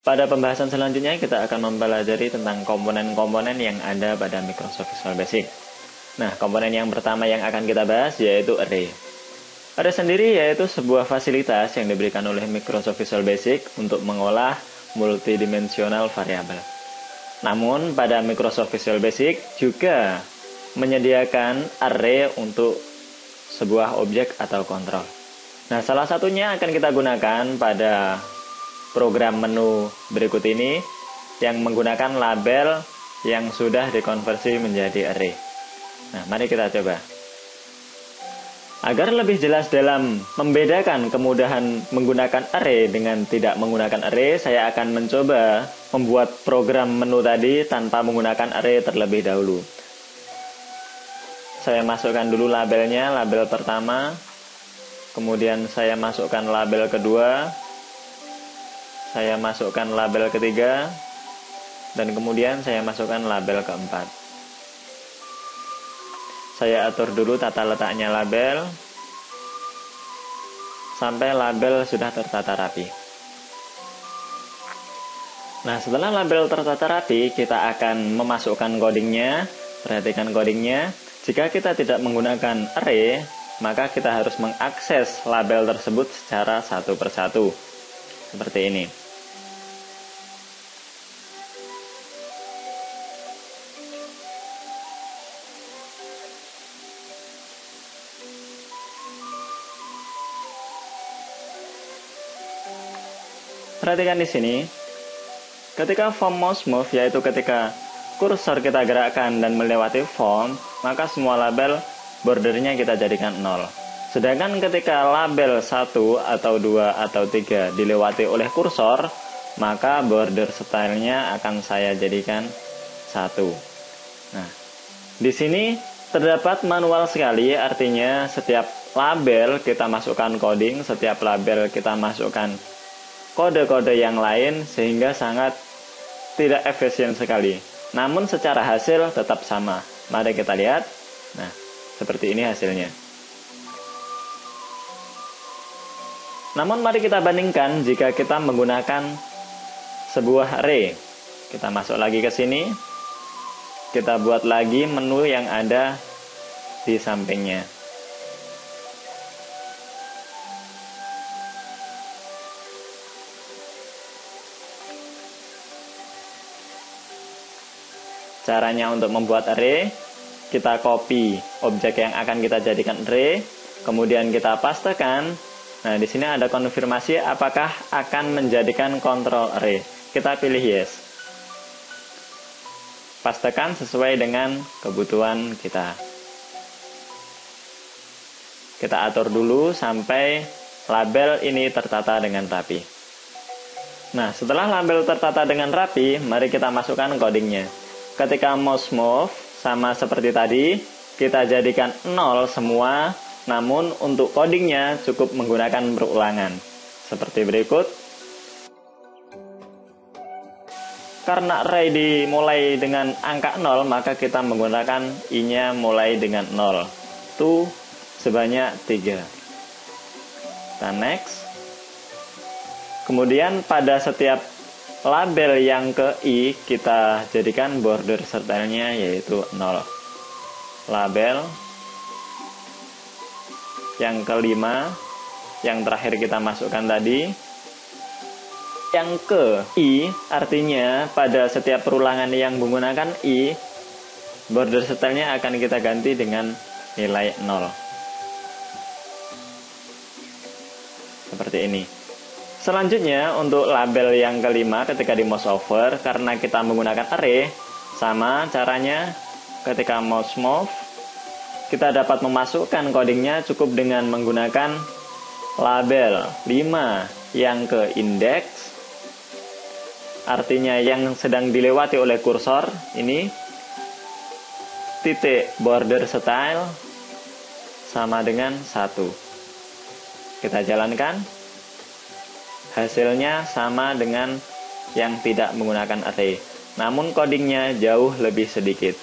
Pada pembahasan selanjutnya kita akan mempelajari tentang komponen-komponen yang ada pada Microsoft Visual Basic. Nah, komponen yang pertama yang akan kita bahas yaitu array. Array sendiri yaitu sebuah fasilitas yang diberikan oleh Microsoft Visual Basic untuk mengolah multidimensional variabel. Namun, pada Microsoft Visual Basic juga menyediakan array untuk sebuah objek atau kontrol. Nah, salah satunya akan kita gunakan pada program menu berikut ini yang menggunakan label yang sudah dikonversi menjadi array. Nah, mari kita coba. Agar lebih jelas dalam membedakan kemudahan menggunakan array dengan tidak menggunakan array, saya akan mencoba membuat program menu tadi tanpa menggunakan array terlebih dahulu. Saya masukkan dulu labelnya, label pertama. Kemudian saya masukkan label kedua. Saya masukkan label ketiga, dan kemudian saya masukkan label keempat. Saya atur dulu tata letaknya label, sampai label sudah tertata rapi. Nah, setelah label tertata rapi, kita akan memasukkan codingnya. Perhatikan codingnya. Jika kita tidak menggunakan array, maka kita harus mengakses label tersebut secara satu persatu. Seperti ini. Perhatikan di sini. Ketika form mouse move, yaitu ketika kursor kita gerakkan dan melewati form, maka semua label bordernya kita jadikan 0. Sedangkan ketika label 1 atau 2 atau 3 dilewati oleh kursor, maka border stylenya akan saya jadikan 1. Nah, di sini terdapat manual sekali, artinya setiap label kita masukkan coding, setiap label kita masukkan kode-kode yang lain, sehingga sangat tidak efisien sekali. Namun secara hasil tetap sama. Mari kita lihat. Nah, seperti ini hasilnya. Namun mari kita bandingkan jika kita menggunakan sebuah array. Kita masuk lagi ke sini. Kita buat lagi menu yang ada di sampingnya. Caranya untuk membuat array, kita copy objek yang akan kita jadikan array, kemudian kita pastekan. Nah, di sini ada konfirmasi apakah akan menjadikan kontrol array. Kita pilih yes. Pastekan sesuai dengan kebutuhan kita. Kita atur dulu sampai label ini tertata dengan rapi. Nah, setelah label tertata dengan rapi, mari kita masukkan codingnya. Ketika mouse move, sama seperti tadi, kita jadikan 0 semua. Namun untuk codingnya cukup menggunakan perulangan. Seperti berikut. Karena array dimulai dengan angka 0, maka kita menggunakan i-nya mulai dengan 0. Itu sebanyak 3. Kita next. Kemudian pada setiap label yang ke i, kita jadikan border stylenya yaitu 0. Label yang kelima, yang terakhir kita masukkan tadi. Yang ke i, artinya pada setiap perulangan yang menggunakan i, border stylenya akan kita ganti dengan nilai 0. Seperti ini. Selanjutnya untuk label yang kelima ketika di mouse over, karena kita menggunakan array, sama caranya ketika mouse move, kita dapat memasukkan codingnya cukup dengan menggunakan label 5 yang ke index, artinya yang sedang dilewati oleh kursor ini, titik border style sama dengan 1. Kita jalankan. Hasilnya sama dengan yang tidak menggunakan array. Namun codingnya jauh lebih sedikit.